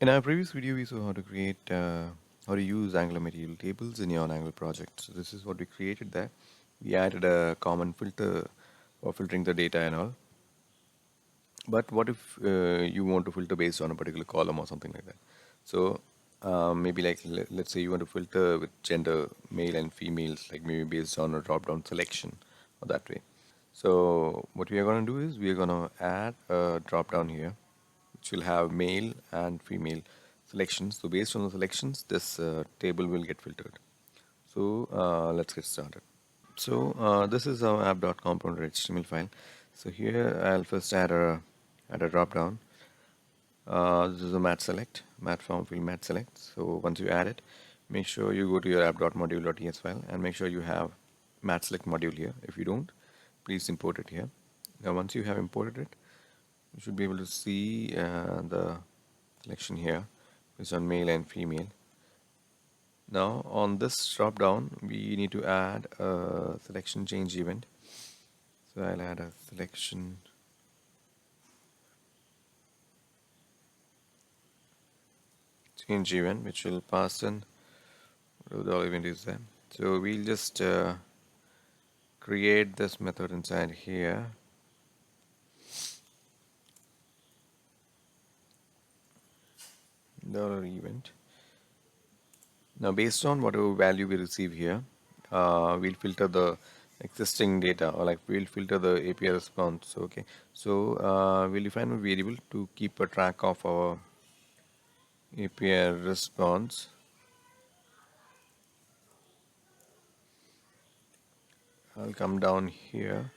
In our previous video, we saw how to use Angular material tables in your Angular project. So this is what we created there. We added a common filter for filtering the data and all. But what if you want to filter based on a particular column or something like that? So maybe like let's say you want to filter with gender, male and females, like maybe based on a drop-down selection or that way. So what we are going to do is we are going to add a drop-down here which will have male and female selections. So based on the selections, this table will get filtered. So let's get started. So this is our app.component.html file. So here I'll first add a drop down. This is a mat select, mat form field mat select. So once you add it, make sure you go to your app.module.ts file and make sure you have mat select module here. If you don't, please import it here. Now once you have imported it, you should be able to see the selection here based on male and female. Now on this drop down we need to add a selection change event. So I'll add a selection change event which will pass in whatever the event is there. So we'll just create this method inside here. $event. Now based on whatever value we receive here, we'll filter the existing data, or like we'll filter the API response. Okay, so we'll define a variable to keep a track of our API response. I'll come down here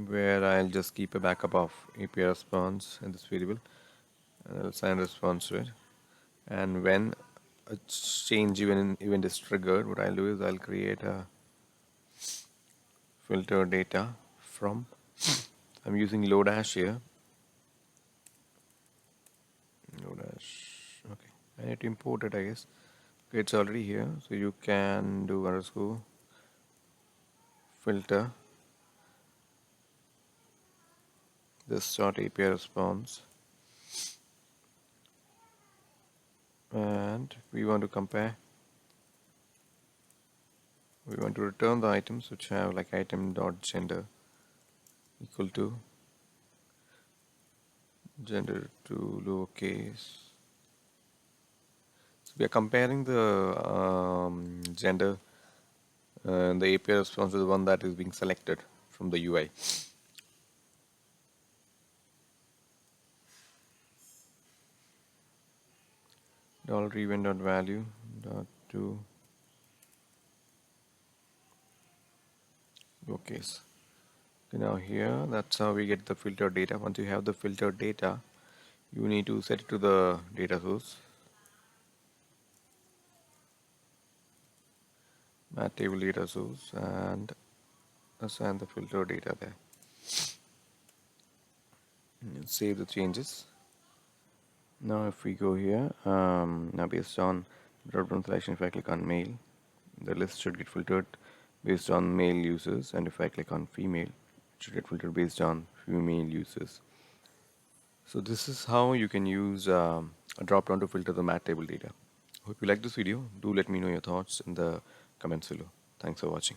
where I'll just keep a backup of API response in this variable, and I'll assign response to it. And when a change event is triggered, what I'll do is I'll create a filter data from, I'm using Lodash here. Lodash, okay. I need to import it, I guess. Okay, it's already here, so you can do underscore filter this dot API response, and we want to compare. We want to return the items which have like item dot gender equal to gender to lowercase. So we are comparing the gender and the API response to the one that is being selected from the UI. $event dot value dot to lowercase. Okay, now here that's how we get the filtered data. Once you have the filtered data, you need to set it to the data source, mat table data source, and assign the filter data there. And save the changes. Now if we go here, now based on drop-down selection, if I click on male, the list should get filtered based on male users, and if I click on female, it should get filtered based on female users. So this is how you can use a drop-down to filter the mat table data. Hope you like this video. Do let me know your thoughts in the comments below. Thanks for watching.